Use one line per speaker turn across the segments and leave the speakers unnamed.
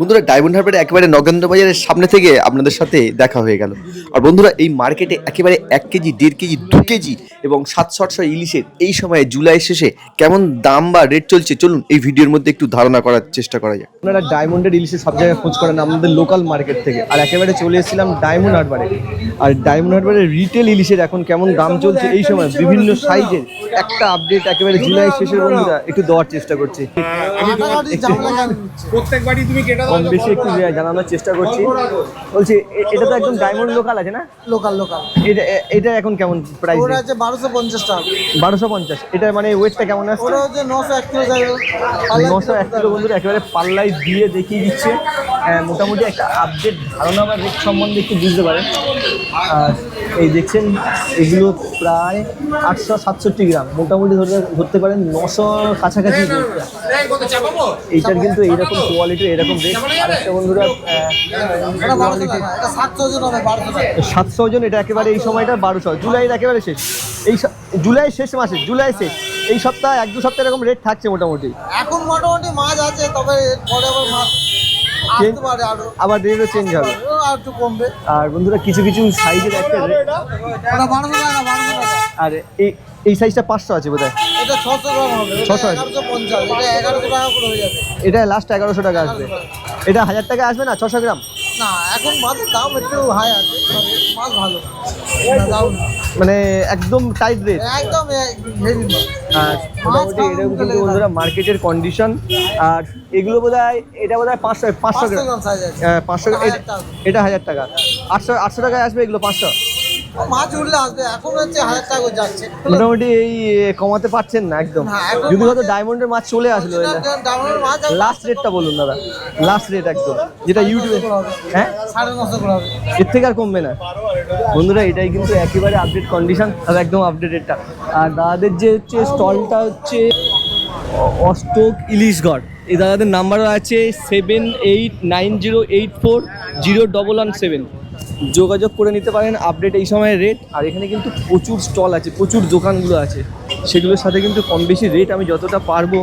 বন্ধুরা ডায়মন্ড হারবারে একেবারে নগেন্দ্র বাজারের সামনে থেকে আপনাদের সাথে দেখা হয়ে গেল। আর বন্ধুরা এই মার্কেটে একেবারে 1 কেজি 1.5 কেজি 2 কেজি এবং 700-800 ইলিশের এই সময়ে জুলাই শেষে কেমন দাম বা রেট চলছে চলুন এই ভিডিওর মধ্যে একটু ধারণা করার চেষ্টা করা যায়। আপনারা ডায়মন্ডের ইলিশের সব জায়গায় খোঁজ করেন আমাদের লোকাল মার্কেট থেকে, আর একেবারে চলে এসেছিলাম ডায়মন্ড হারবারে। আর ডায়মন্ড হারবারের রিটেল ইলিশের এখন কেমন দাম চলছে এই সময় বিভিন্ন সাইজের একটা আপডেট একেবারে জুলাই শেষের বন্ধুরা একটু দেওয়ার চেষ্টা করছি।
প্রত্যেকবারই তুমি কেটে দাও,
কম বেশি একটু জানানোর চেষ্টা করছি। বলছি এটা তো একদম ডায়মন্ড লোকাল আছে না?
লোকাল
এটা এখন কেমন প্রাইস?
ওটা আছে 1250 টাকা।
1250। এটা মানে ওয়েটটা কেমন আসছে?
ওটা হচ্ছে 901 কিলো যাবে।
901 কিলো বন্ধুরা একেবারে পাল্লাই দিয়ে দেখিয়ে দিচ্ছে। মোটামুটি একটা আপডেট ধারণা বা রেট সম্বন্ধে একটু বুঝতে পারেন। আর এই দেখছেন এগুলো প্রায় 867 গ্রাম, মোটামুটি ধরতে পারেন 900 কাছাকাছি। এইটার কিন্তু এইরকম কোয়ালিটি এরকম রেট। আরেকটা বন্ধুরা 700 ওজন, এটা একেবারে এই সময়টা 1200, জুলাইয়ের একেবারে শেষ। এই জুলাই শেষ মাসে, জুলাই শেষ, এই সপ্তাহে 1-2 সপ্তাহ এরকম রেট থাকছে মোটামুটি।
এখন মোটামুটি মাছ আছে, তবে পরে আবার মাছ আসতে পারে,
আবার রেটও চেঞ্জ হবে,
আর একটু কমবে।
আর বন্ধুরা কিছু কিছু সাইজের একটা রেট।
ওটা 1200 টাকা।
আর এই সাইজটা 500 আছে বোধহয়।
এটা 600 গ্রাম হবে।
600 আছে।
1150, এটা 1100 টাকা করে হয়ে যাবে।
এটা লাস্ট 1100 টাকা আসবে। এটা 1000 টাকা আসবে না 600 গ্রাম?
না, এখন মাছের দাম একটু হাই আছে, তবে মাছ ভালো দাম,
মানে একদম টাইট রেট,
একদম হেভি মাছ।
আর মোটামুটি এরকম কিন্তু বন্ধুরা মার্কেটের কন্ডিশন। আর এগুলো বোধহয় এটা বোধহয় 500 গ্রাম
সাইজ আছে।
500 এটা 1000 টাকা। 800 টাকায় আসবে এগুলো 500।
মাছ উঠলে আসবে, এখন হচ্ছে 1000 টাকা করে যাচ্ছে।
মোটামুটি এই কমাতে পারছেন না একদম। যদি হয়তো ডায়মন্ডের মাছ চলে আসলো, লাস্ট রেটটা বলুন দাদা, লাস্ট রেট একদম যেটা ইউটিউবে। হ্যাঁ
950 করে হবে,
এর থেকে আর কমবে না বন্ধুরা। এটাই কিন্তু একেবারে আপডেট কন্ডিশন আর একদম আপডেট রেটটা। আর দাদাদের যে হচ্ছে স্টলটা হচ্ছে অষ্টক ইলিশগড়। এই দাদাদের নাম্বারও আছে 7890840117। যোগাযোগ করে নিতে পারেন, আপডেট এই সময়ের রেট। আর এখানে কিন্তু প্রচুর স্টল আছে, প্রচুর দোকানগুলো আছে, সেগুলোর সাথে কিন্তু কম বেশি রেট আমি যতটা পারবো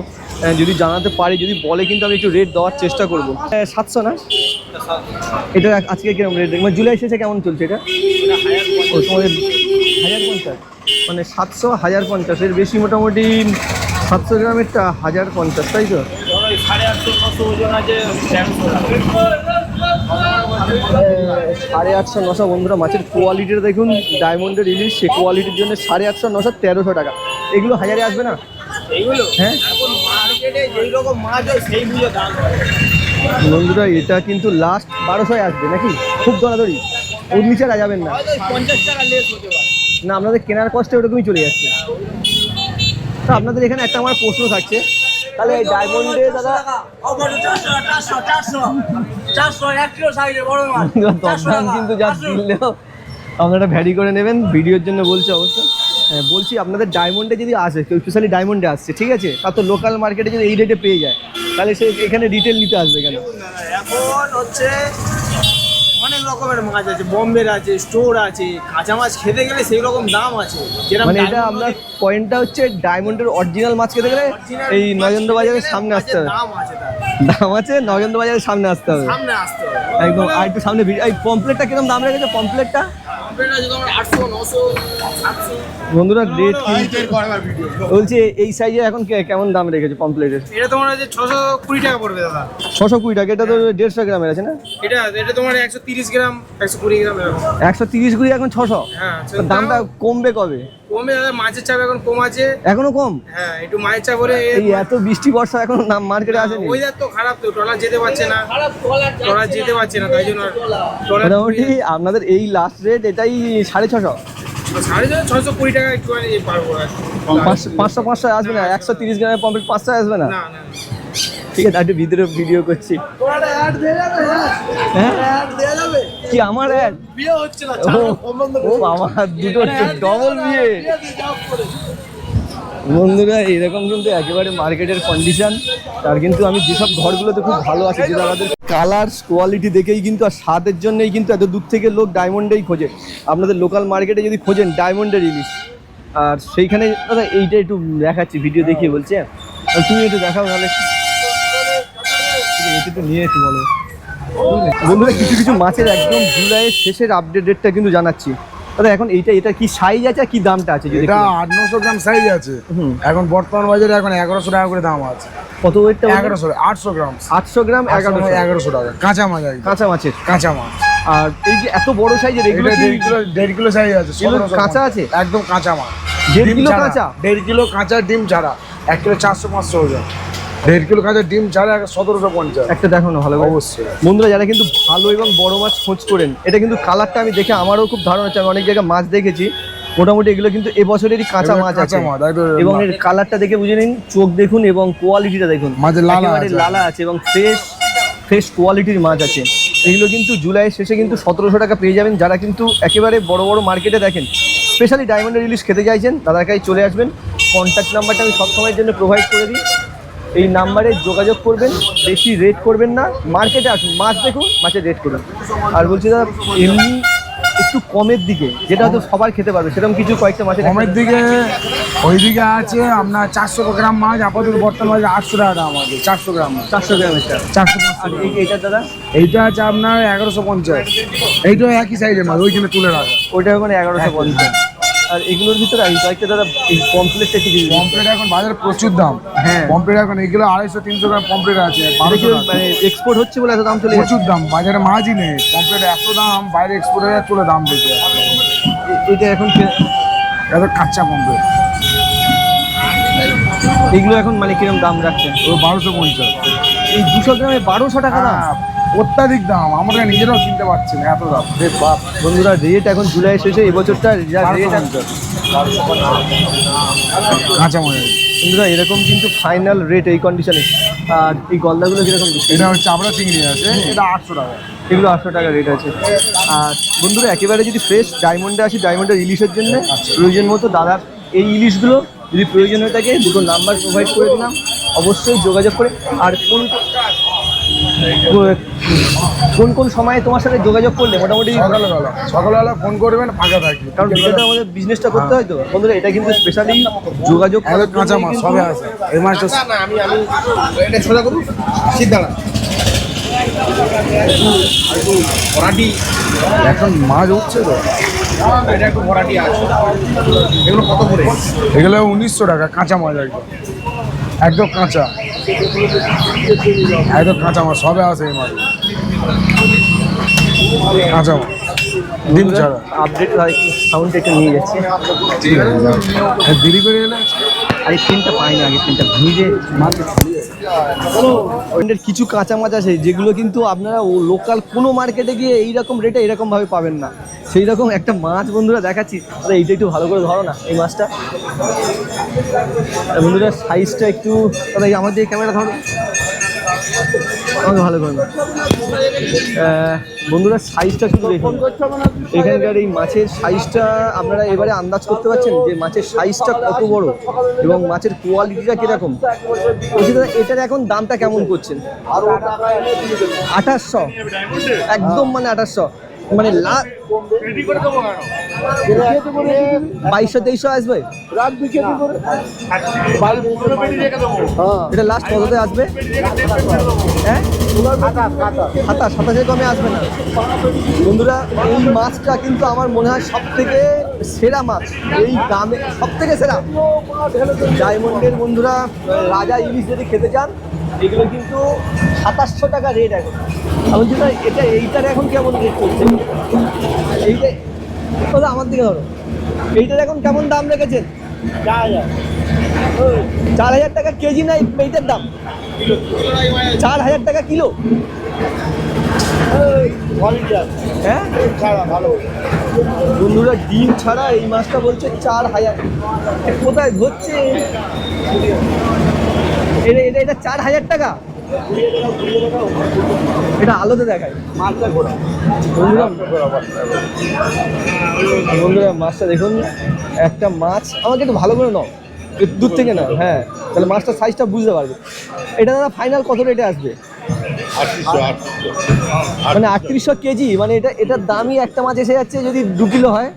যদি জানাতে পারি, যদি বলে কিন্তু আমি একটু রেট দেওয়ার চেষ্টা করবো। 700 না? এটা আজকে কিরকম রেট দেখবেন? জুলাই শেষে কেমন চলছে এটা? ও তোমাদের 1050, মানে 700 1050 এর বেশি, মোটামুটি 700 গ্রামেরটা 1050, তাই তো? 850-900 বন্ধুরা। মাছের কোয়ালিটিটা দেখুন, ডায়মন্ডের ইলিশ, সে কোয়ালিটির জন্য 850-900 1300 টাকা। এগুলো 1000-এ আসবে না?
এইগুলো
হ্যাঁ
এখন মার্কেটে যেই রকম মাছ হয় সেই বুঝে দাম হয়
বন্ধুরা। এটা কিন্তু লাস্ট 1200-এ আসবে নাকি? খুব দরাদরি, ওর নিচে যাবেন না।
50 টাকা লেস হতে পারে
না, আপনাদের কেনার কষ্টে ওরকমই চলে যাচ্ছে। তো আপনাদের এখানে একটা আমার প্রশ্ন থাকছে, তাহলে এই ডায়মন্ডে দাদা দরদাম কিন্তু যা দিলেও আপনারা ভ্যারি করে নেবেন, ভিডিওর জন্য বলছে অবশ্য। হ্যাঁ বলছি, আপনাদের ডায়মন্ডে যদি আসে কেউ, স্পেশালি ডায়মন্ডে আসছে, ঠিক আছে, তা তো লোকাল মার্কেটে যদি এই রেটে পেয়ে যায়, তাহলে সে এখানে রিটেল নিতে আসবে কেন?
এখন হচ্ছে অনেক রকমের মাছ আছে, বম্বের আছে, স্টোর আছে, কাঁচা মাছ খেতে গেলে সেই রকম দাম আছে।
মানে এটা আপনার পয়েন্টটা হচ্ছে ডায়মন্ডের অরিজিনাল মাছ খেতে গেলে এই নগেন্দ্র বাজারের সামনে আসতে হবে।
দাম আছে,
দাম আছে, নগেন্দ্র বাজারের সামনে আসতে হবে
সামনে আসতে হবে
একদম। আর একটু সামনে এই পমপ্লেটটা কিরকম দাম রেখেছে? পমপ্লেটটা বন্ধুরা রেট বলছি এই সাইজে এখন কেমন দাম রেখেছে পমপ্লেটের?
এটা তোমার আছে 620 টাকা পড়বে দাদা।
620 টাকা? এটা তো 150 গ্রামের আছে না?
এটা তোমার 130 গ্রাম 120 গ্রাম এরকম।
130 গ্রাম এখন 600।
হ্যাঁ,
দামটা কমবে কবে?
কমে দাদা, মাছের চাপ এখন কম আছে।
এখনো কম?
হ্যাঁ, একটু মাছের চাপ হলে
এই এত বৃষ্টি বর্ষা এখন মার্কেটে আসেনি।
ওয়েদার তো খারাপ, তো ট্রলার যেতে পারছে না, তাই জন্য
মোটামুটি আপনাদের এই লাস্ট রেট এটাই 650।
620 টাকা একটু পারবো।
500 আসবে না? 130 গ্রামের পমপ্লেট 500 আসবে না?
না না,
ঠিক আছে, একটু ভিতরে ভিডিও করছি। কি আমার অ্যাড?
বিয়ে হচ্ছে না,
ও বাবা, দুটো ডবল বিয়ে বন্ধুরা। এরকম কিন্তু একেবারে মার্কেটের কন্ডিশন। আর কিন্তু আমি যেসব ঘরগুলোতে খুব ভালো আছে, যে আমাদের কালার কোয়ালিটি দেখেই কিন্তু আর স্বাদের জন্যই কিন্তু এত দূর থেকে লোক ডায়মন্ডেই খোঁজে। আপনাদের লোকাল মার্কেটে যদি খোঁজেন ডায়মন্ডের ইলিশ, আর সেইখানে দাদা এইটা একটু দেখাচ্ছি, ভিডিও দেখিয়ে বলছে। আর তুমি একটু দেখাও, নাহলে এটা একটু নিয়ে একটু বলো। বন্ধুরা কিছু কিছু মাছের একদম জুলাইয়ের শেষের আপডেট রেটটা কিন্তু জানাচ্ছি। দাদা এখন এটা কি সাইজ আছে আর কি দামটা আছে যদি
এটা
একটু-
800-900 গ্রাম সাইজ আছে।
হুম।
এখন বর্তমান বাজারে এখন 1100 টাকা করে দাম আছে।
কত ওয়েটটা
1100, 800 গ্রাম,
800 গ্রাম 1100
1100 টাকা কাঁচা মাছ একদম।
কাঁচা মাছের।
কাঁচা মাছ
আর এই যে এত বড় সাইজের এগুলো
এটা
কি
1.5 কিলো সাইজ আছে।
এগুলো
1750
কাঁচা আছে?
একদম কাঁচা মাছ।
1.5
ডিম
কিলো
ছাড়া।
কাঁচা?
1.5 কিলো কাঁচা ডিম ছাড়া 1 কিলো 400-500 ওজন। 1.5 কিলো কাঁচা ডিম ছাড়া 1750।
একটা দেখো না ভালো করে।
অবশ্যই।
বন্ধুরা যারা কিন্তু ভালো এবং বড় মাছ খোঁজ করেন, এটা কিন্তু কালারটা আমি দেখে আমারও খুব ধারণা হচ্ছে। আমি অনেক জায়গায় মাছ দেখেছি, মোটামুটি এগুলো কিন্তু এবছরেরই কাঁচা
এগুলো
মাছ আছে।
কাঁচা মাছ, একদম
এবং এর কালারটা দেখে বুঝে নিন, চোখ দেখুন এবং কোয়ালিটিটা দেখুন,
মাঝে লালা
একেবারে
আছে।
লালা আছে এবং ফ্রেশ কোয়ালিটির মাছ আছে। এগুলো কিন্তু জুলাইয়ের শেষে কিন্তু 1700 টাকা পেয়ে যাবেন। যারা কিন্তু একেবারে বড় বড় মার্কেটে দেখেন, স্পেশালি ডায়মন্ডের ইলিশ খেতে চাইছেন, দাদার কাছে চলে আসবেন। কন্ট্যাক্ট নাম্বারটা আমি সবসময়ের জন্য প্রোভাইড করে দিই, এই নাম্বারে যোগাযোগ করবেন। বেশি রেট করবেন না, মার্কেটে আসুন, মাছ দেখুন, মাছের রেট করুন। আর বলছি দাদা এমনি একটু কমের দিকে, যেটা হয়তো সবার খেতে পারবে, সেরকম কিছু কয়েকটা মাছের
কমের দিকে ওইদিকে আছে আপনার 400 গ্রাম মাছ, আপাতত বর্তমান বাজারে 800 টাকা দাম আছে। 400 গ্রাম মাছ
400 গ্রামের টা।
400-500
আর এইটা দাদা
এইটা আছে আপনার 1150। এইটাও একই সাইজের মাছ, ওইখানে তুলে রাখা।
ওইটা মানে 1150। আর এগুলোর ভিতরে আমি কয়েকটা দাদা এই পমফ্লেটটা একটু দিয়ে দিন।
পমপ্লেট এখন বাজারে প্রচুর দাম।
হ্যাঁ।
পমপ্লেট এখন এগুলো 250-300 গ্রাম পমপ্লেট আছে,
এটা
1200
কি
টাকা।
মানে এক্সপোর্ট হচ্ছে বলে এত দাম চলে যাচ্ছে?
প্রচুর দাম, বাজারে মাছই নেই। পমপ্লেট এত দাম, বাইরে এক্সপোর্ট হয়ে চলে দাম দিতে।
এটা এখন
এত কাঁচা পমপ্লেট
এগুলো এখন মানে কিরকম দাম রাখছেন?
ও 1250।
এই 200 গ্রামে 1200 টাকা দাম?
হ্যাঁ, অত্যাধিক দাম, আমরা নিজেরাও কিনতে পারছি না, এত দাম।
রে বাপ! বন্ধুরা রেট এখন জুলাই শেষে এবছরটা যা রেট
1250 কাঁচা মাছ।
বন্ধুরা এরকম কিন্তু ফাইনাল রেট এই কন্ডিশনে। আর এই গলদাগুলো কিরকম দিচ্ছে?
এটা হচ্ছে চাবড়া চিংড়ি আছে, এটা 800 টাকা।
এগুলো 800 টাকা রেট আছে। আর বন্ধুরা একেবারে যদি ফ্রেশ ডায়মন্ডে আসি, ডায়মন্ডের ইলিশের জন্য প্রয়োজন মতো দাদার এই ইলিশগুলো যদি প্রয়োজন হয়ে থাকে, দুটো নাম্বার প্রোভাইড করে দিলাম, অবশ্যই যোগাযোগ করে। আর কোন কোন সময়ে তোমার সাথে যোগাযোগ করলে মোটামুটি?
সকালবেলা ফোন করবেন, ফাঁকা থাকবে।
কারণ ভিডিওটা আমাদের বিজনেসটা করতে হয় তো বন্ধুরা, এটা কিন্তু স্পেশালি যোগাযোগ করার
একদম কাঁচা মাছ
জন্যই
সবে
কিন্তু-
আছে। এই মাছটা
এটা সোজা করুন, সিদ্ধা না ভরাটি,
এখন মাছ উঠছে তো।
এটা একটু ভরাটি আছে। এগুলো কত করে?
এগুলো 1900 টাকা কাঁচা মাছ, একদম একদম কাঁচা, একদম কাঁচা মাছ সবে আছে। এই মাছ কাঁচা মাছ, ডিম ছাড়া।
আপডেট সাউন্ড একটু নিয়ে যাচ্ছে।
ঠিক আছে, দেরি করে এলে
আর এই প্রিন্টটা পাই না, আগে প্রিন্টটা ভিজে কিছু কাঁচা মাছ আছে যেগুলো কিন্তু আপনারা ও লোকাল কোনো মার্কেটে গিয়ে এইরকম রেটে এরকম ভাবে পাবেন না। সেই রকম একটা মাছ বন্ধুরা দেখাচ্ছি। আরে এইটা একটু ভালো করে ধরো না, এই মাছটা বন্ধুরা, সাইজটা একটু দাদা আমার দিয়ে ক্যামেরা ধরো, আমাকে ভালো করে না। বন্ধুরা সাইজটা শুধু দেখুন, এখানকার এই মাছের সাইজটা আপনারা এবারে আন্দাজ করতে পারছেন যে মাছের সাইজটা কত বড় এবং মাছের কোয়ালিটিটা কীরকম। বলছি দাদা এটার এখন দামটা কেমন করছেন? 2800, একদম মানে 2800, মানে 2200-2300 আসবে। এটা লাস্ট কততে আসবে? হ্যাঁ 27 কমে আসবে না। বন্ধুরা এই মাছটা কিন্তু আমার মনে হয় সব থেকে সেরা মাছ, এই দামে সব থেকে সেরা ডায়মন্ডের। বন্ধুরা রাজা ইলিশ যদি খেতে চান, এগুলো কিন্তু 2700 টাকা রেট এখন। আমি বলছি না এটা এইটার এখন কেমন রেট করছে? এইটা দাদা আমার দিকে ধরো, এইটার এখন কেমন দাম রেখেছেন? 4000 টাকা কেজি না এইটার দাম? 4000 টাকা কিলো। হ্যাঁ বন্ধুরা ডিম ছাড়া এই মাছটা বলছে 4000। কোথায় ধরছে এটা? এটা এটা 4000 টাকা। এটা আলোতে দেখায় মাছটা ঘোরা। বন্ধুরা মাছটা দেখুন, একটা মাছ আমাকে একটু ভালো করে নাও, একটু দূর থেকে নাও। হ্যাঁ তাহলে মাছটার সাইজটা বুঝতে পারবে। এটা দাদা ফাইনাল কত রেটে আসবে?
3800
মানে 3800 কেজি, মানে এটার দামই একটা মাছ এসে যাচ্ছে যদি 2 কিলো হয়।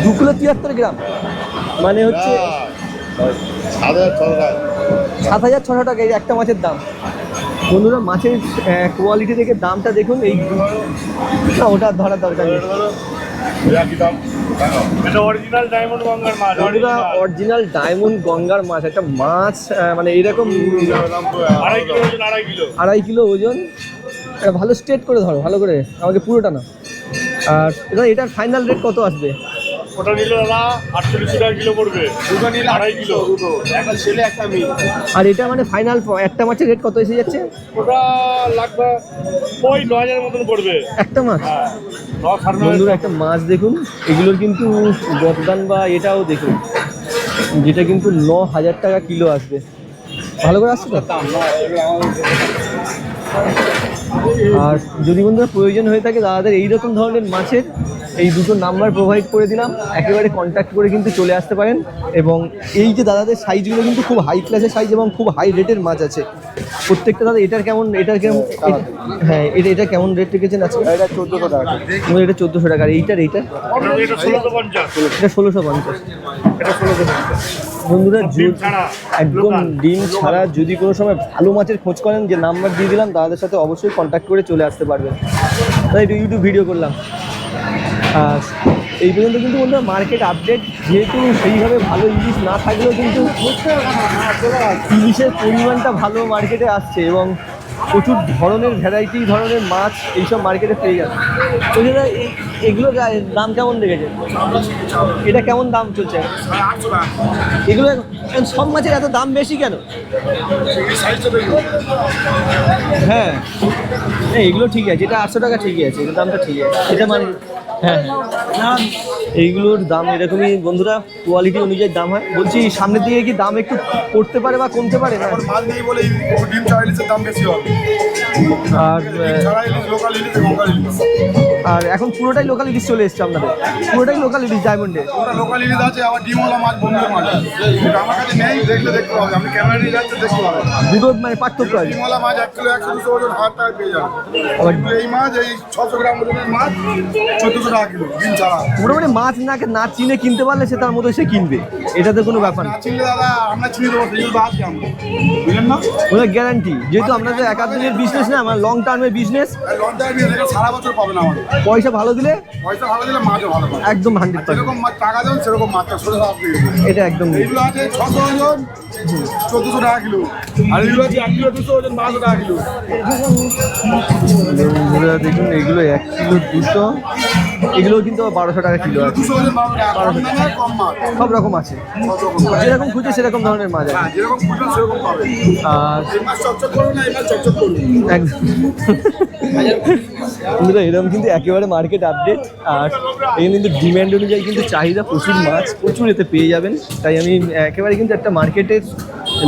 2 কিলো 73 গ্রাম, মানে হচ্ছে 7,600 টাকা এই একটা মাছের দাম। বন্ধুরা মাছের কোয়ালিটি দেখে দামটা দেখুন। এই না ওটা ধরার দরকার নেই। বন্ধুরা অরিজিনাল ডায়মন্ড গঙ্গার মাছ, একটা মাছ মানে এইরকম 2.5 কিলো ওজন। এটা ভালো স্ট্রেট করে ধরো, ভালো করে, আমাকে পুরোটা না। আর এটার ফাইনাল রেট কত আসবে?
ওটা নিলে দাদা 48 টাকা কিলো পড়বে, দুটো নিলে 2.5 কিলো, একটা ছেলে একটা মেয়ে।
আর এটা মানে ফাইনাল একটা মাছের রেট কত এসে যাচ্ছে?
ওটা লাগবে ওই 9,000 মতন পড়বে
একটা মাছ।
হ্যাঁ,
বন্ধুরা একটা মাছ দেখুন, এগুলোর কিন্তু গদদান বা এটাও দেখুন, যেটা কিন্তু 9,000 টাকা কিলো আসবে। ভালো করে আসছে তো? আর যদি বন্ধুরা প্রয়োজন হয়ে থাকে দাদাদের এইরকম ধরনের মাছের, এই দুটো নাম্বার প্রোভাইড করে দিলাম, একেবারে কন্ট্যাক্ট করে কিন্তু চলে আসতে পারেন। এবং এই যে দাদাদের সাইজগুলো কিন্তু খুব হাই ক্লাসের সাইজ এবং খুব হাই রেটের মাছ আছে প্রত্যেকটা। দাদা এটার কেমন হ্যাঁ এটা কেমন রেট রেখেছেন আজকে?
এটা 1400 টাকা।
এটা 1400 টাকা। আর এইটার
এটা 1650,
এটা 1650।
এটা 1650
বন্ধুরা
ডিম ছাড়া,
একদম
local।
ডিম ছাড়া যদি কোনো সময় ভালো মাছের খোঁজ করেন, যে নাম্বার দিয়ে দিলাম তাদের সাথে অবশ্যই কন্ট্যাক্ট করে চলে আসতে পারবেন। তাই একটু ইউটিউব ভিডিও করলাম। আর এই পর্যন্ত কিন্তু বন্ধুরা মার্কেট আপডেট, যেহেতু সেইভাবে ভালো ইলিশ না থাকলেও কিন্তু ইলিশের পরিমাণটা ভালো মার্কেটে আসছে এবং প্রচুর ধরনের ভ্যারাইটি ধরনের মাছ এইসব মার্কেটে পেয়ে যাচ্ছে। তো দাদা এগুলো দাম কেমন রেখেছে? এটা কেমন দাম চলছে এগুলো? সব মাছের এত দাম বেশি কেন? হ্যাঁ এগুলো ঠিক আছে, এটা 800 টাকা ঠিকই আছে, এটার দামটা ঠিক আছে। এটা মানে হ্যাঁ এইগুলোর দাম এরকমই বন্ধুরা, কোয়ালিটি অনুযায়ী দাম হয়। বলছি সামনের দিকে কি দাম একটু পড়তে পারে বা কমতে পারে না?
মাল নেই বলে ডিম ছাড়া ইলিশের দাম বেশি হবে।
আর
ছাড়া ইলিশ, লোকাল ইলিশ, গঙ্গার ইলিশ।
আর এখন পুরোটাই লোকাল ইলিশ চলে এসছে আপনাদের, পুরোটাই লোকাল ইলিশ ডায়মন্ডে।
ওটা লোকাল ইলিশ আছে, আবার ডিমওয়ালা মাছ, বন্ধুর মাছ এটা আমার কাছে নেই, দেখলে দেখতে পাবে। আপনি ক্যামেরা নিয়ে যাচ্ছেন, দেখতে পাবেন
দুটো মানে পার্থক্য আছে।
ডিমওয়ালা মাছ 1 কিলো 100-200 ওজন 1000 টাকায় পেয়ে যাবে।
আবার
কিন্তু এই মাছ, এই 600 গ্রাম ওজনের মাছ 1400 টাকা কিলো, ডিম ছাড়া।
মোটামুটি মাছ না চিনে কিনতে পারলে সে তার মতো সে কিনবে, এটাতে কোনো ব্যাপার
না
না।
চিনলে দাদা আমরা চিনি দেবো, সেই জন্য আছি আমরা, বুঝলেন না?
ওটা গ্যারান্টি, যেহেতু আপনাদের একাধিকের বিজনেস না, আমার লং টার্মের বিজনেস।
লঞ্চার বিয়ে দেখে সারা বছর পাবেন আমাদের।
পয়সা ভালো দিলে
পয়সা ভালো দিলে মাছও ভালো পাবে।
একদম 100%।
যেরকম মাছ টাকা দেবেন সেরকম মাছটা সোজা সাপ দিয়ে দেবেন।
এটা একদম
এইগুলো আছে 600 ওজন 1400 টাকা কিলো, আর এগুলো আছে 1 কিলো 200 ওজন 1200 টাকা কিলো।
বন্ধুরা দেখুন এগুলো 1 কিলো 200, এগুলো কিন্তু 1200 টাকা কিলো আছে।
200 ওজন 1200 টাকা, কম দামে কম মাছ,
সব রকম আছে,
সব রকম মাছ।
যেরকম খুঁজে সেরকম ধরনের মাছ আছে।
হ্যাঁ, যেরকম খুঁজবেন সেরকম পাবেন।
আর
এই মাছ চকচক করবে না, এই মাছ চকচক করবে।
একদম বন্ধুরা এরকম কিন্তু একেবারে মার্কেট আপডেট। আর এখানে কিন্তু ডিম্যান্ড অনুযায়ী কিন্তু চাহিদা, প্রচুর মাছ প্রচুর এতে পেয়ে যাবেন। তাই আমি একেবারে কিন্তু একটা মার্কেটের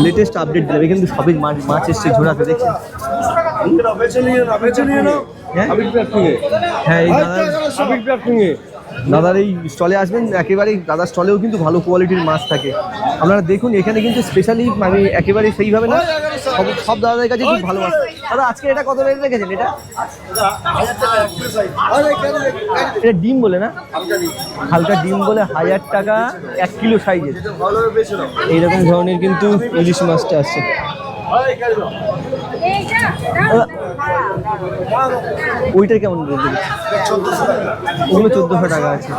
লেটেস্ট আপডেট দিলাম। কিন্তু সবই মাছ এসছে ঝোড়াতে, দেখছেন? হ্যাঁ এই দাদার এই স্টলে আসবেন, একেবারেই দাদার স্টলেও কিন্তু ভালো কোয়ালিটির মাছ থাকে। আপনারা দেখুন এখানে কিন্তু স্পেশালি মানে একেবারে সেইভাবে না, সব দাদাদের কাছে খুব ভালো মাছ। দাদা আজকে এটা কত রেট রেখেছেন? এটা ডিম বলে না, হালকা ডিম বলে 1000 টাকা 1 কিলো সাইজের এইরকম ধরনের কিন্তু ইলিশ মাছটা আসছে। ওইটার কেমন রেট? ওগুলো 1400 টাকা আছে।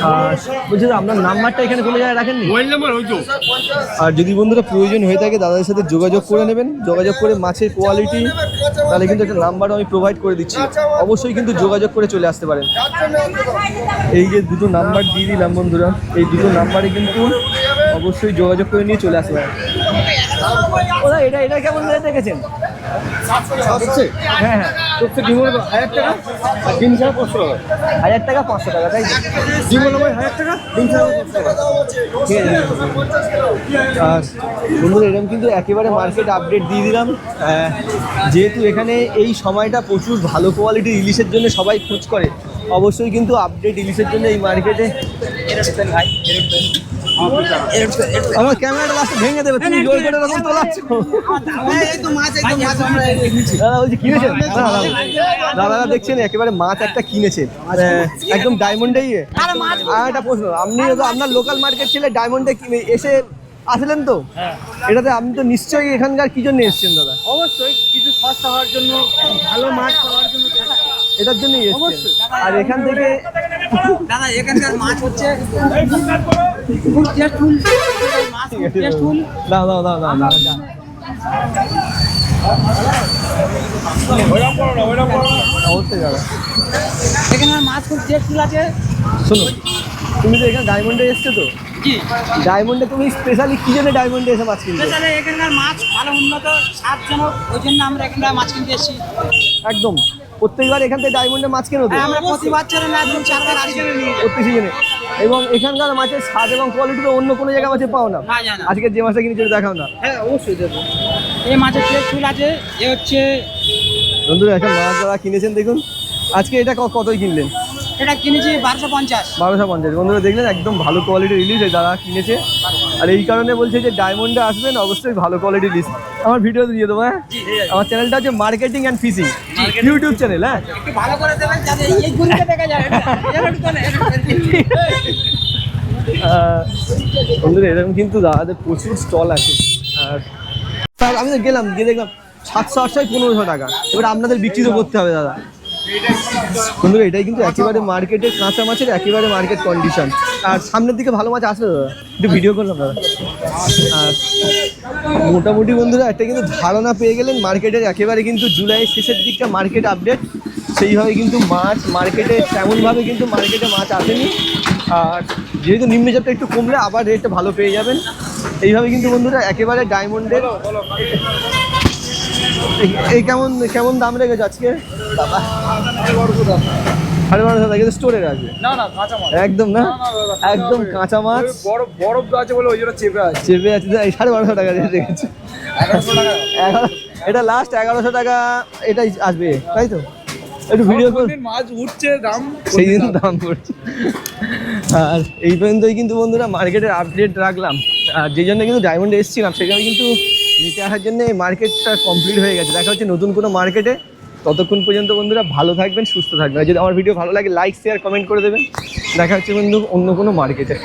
আর বলছি আপনার নাম্বারটা এখানে কোনো জায়গায় রাখেননি?
মোবাইল নাম্বার ওই তো।
আর যদি বন্ধুরা প্রয়োজন হয়ে থাকে দাদাদের সাথে যোগাযোগ করে নেবেন, যোগাযোগ করে মাছের কোয়ালিটি, তাহলে কিন্তু একটা নাম্বারও আমি প্রোভাইড করে দিচ্ছি, অবশ্যই কিন্তু যোগাযোগ করে চলে আসতে পারেন। এই যে দুটো নাম্বার দিয়ে দিলাম বন্ধুরা, এই দুটো নাম্বারে কিন্তু অবশ্যই যোগাযোগ করে নিয়ে চলে আসতে পারেন। ওরা এটা কেমন রেট রেখেছেন? হ্যাঁ হ্যাঁ 1000 টাকা আর ডিম ছাড়া 500 টাকা। 1000 টাকা 500 টাকা, তাই ডিম হলো 1000 টাকা, ডিম ছাড়া 500 টাকা। ঠিক আছে। আর বন্ধুরা এরকম কিন্তু একেবারে মার্কেট আপডেট দিয়ে দিলাম। যেহেতু এখানে এই সময়টা প্রচুর ভালো কোয়ালিটির ইলিশের জন্য সবাই খোঁজ করে, অবশ্যই কিন্তু আপডেট ইলিশের জন্য এই মার্কেটে। আমার ক্যামেরাটা লাস্টে ভেঙে দেবে, তুমি জোর করে এরকম তোলাচ্ছ। দাদা বলছি কিনেছেন? দাদারা দেখছেন একেবারে মাছ একটা কিনেছেন একদম ডায়মন্ডেই। আর একটা প্রশ্ন, আপনি আপনার লোকাল মার্কেট ছিল, ডায়মন্ডে এসে
আসলেন তো? এটাতে আপনি তো নিশ্চয়ই এখানকার কি জন্য এসেছেন দাদা?
অবশ্যই কিছু সস্তা হওয়ার জন্য, ভালো মাছ পাওয়ার জন্য।
এটার জন্যই এসেছেন। আর এখান থেকে
দাদা এখানকার মাছ হচ্ছে খুব টেস্টফুল মাছ, খুব টেস্টফুল।
দাও দাও দাও দাও দাও। অবশ্যই দাদা।
এখানকার মাছ খুব টেস্টফুল আছে।
শোনো, তুমি তো এখানে ডায়মন্ডে এসছো তো?
জি,
ডায়মন্ডে তুমি স্পেশালি কি জন্য ডায়মন্ডে এসে মাছ কিনতে?
স্পেশালি এখানকার মাছ ভালো উন্নত স্বাদজনক, ওই জন্য আমরা এখানকার মাছ কিনতে এসেছি।
একদম প্রত্যেকবার এখান থেকে ডায়মন্ডে মাছ কেনো তো?
আমরা প্রতি বছরে না 2-4 বার কিনে নিয়ে যাই।
প্রতি সিজনে। এবং এখানকার মাছের স্বাদ এবং কোয়ালিটি তো অন্য কোনো জায়গায় মাছে পাও না।
না, জানি না।
আজকে যে মাছটা কিনেছি ওটা দেখাও না।
হ্যাঁ অবশ্যই দেবো। এই মাছের টেস্টফুল আছে, এ হচ্ছে
বন্ধুরা একটা মাছ যারা কিনেছেন দেখুন। আজকে এটা কতই কিনলেন?
এটা কিনেছি 1250।
1250। বন্ধুরা দেখলেন একদম ভালো কোয়ালিটির ইলিশ যারা কিনেছে। আর এই কারণে বলছে যে ডায়মন্ডে আসবেন অবশ্যই ভালো কোয়ালিটির ইলিশ। আমার ভিডিও দিয়ে দেবো, হ্যাঁ? আমার চ্যানেলটা হচ্ছে marketing and fishing YouTube channel, হ্যাঁ?
একটু ভালো করে দেবেন যাতে এই ঘুরিতে দেখা যায়।
বন্ধুরা এরকম কিন্তু দাদাদের প্রচুর স্টল আছে। আর স্যার আমি তো গেলাম, গিয়ে দেখলাম 700-800 1500 টাকা। এবার আপনাদের বিক্রি তো করতে হবে দাদা। বন্ধুরা এটাই কিন্তু একেবারে মার্কেটের কাঁচা মাছের একেবারে মার্কেট কন্ডিশন। আর সামনের দিকে ভালো মাছ আসবে দাদা, একটু ভিডিও করলাম দাদা। আর মোটামুটি বন্ধুরা একটা কিন্তু ধারণা পেয়ে গেলেন মার্কেটের একেবারে কিন্তু জুলাইয়ের শেষের দিকটা মার্কেট আপডেট। সেইভাবে কিন্তু মাছ মার্কেটে তেমনভাবে কিন্তু মার্কেটে মাছ আসেনি। আর যেহেতু নিম্নচাপটা একটু কমলে আবার রেটটা ভালো পেয়ে যাবেন। এইভাবে কিন্তু বন্ধুরা একেবারে ডায়মন্ডের এই কেমন কেমন দাম রেখেছে আজকে দাদা? 1250 টাকা কিন্তু স্টোরের আছে।
না না কাঁচা মাছ
একদম না, একদম কাঁচা মাছ।
বরফ আছে বলে ওই জন্য চেপে আছে।
চেপে আছে 1250 টাকা দিয়ে রেখেছে। 1100 এটা লাস্ট 1100 টাকা এটাই আসবে, তাই তো? একটু ভিডিও কর।
মাছ উঠছে দাম
সেই দিন দাম পড়ছে। আর এই পর্যন্তই কিন্তু বন্ধুরা মার্কেটের আপডেট রাখলাম। আর যেই জন্য কিন্তু ডায়মন্ডে এসেছিলাম সেখানে কিন্তু নিতে আসার জন্য এই মার্কেটটা কমপ্লিট হয়ে গেছে। দেখা হচ্ছে নতুন কোনো মার্কেটে। ততক্ষণ পর্যন্ত বন্ধুরা ভালো থাকবেন, সুস্থ থাকবেন। আর যদি আমার ভিডিও ভালো লাগে লাইক শেয়ার কমেন্ট করে দেবেন। দেখা হচ্ছে বন্ধু অন্য কোনো মার্কেটে।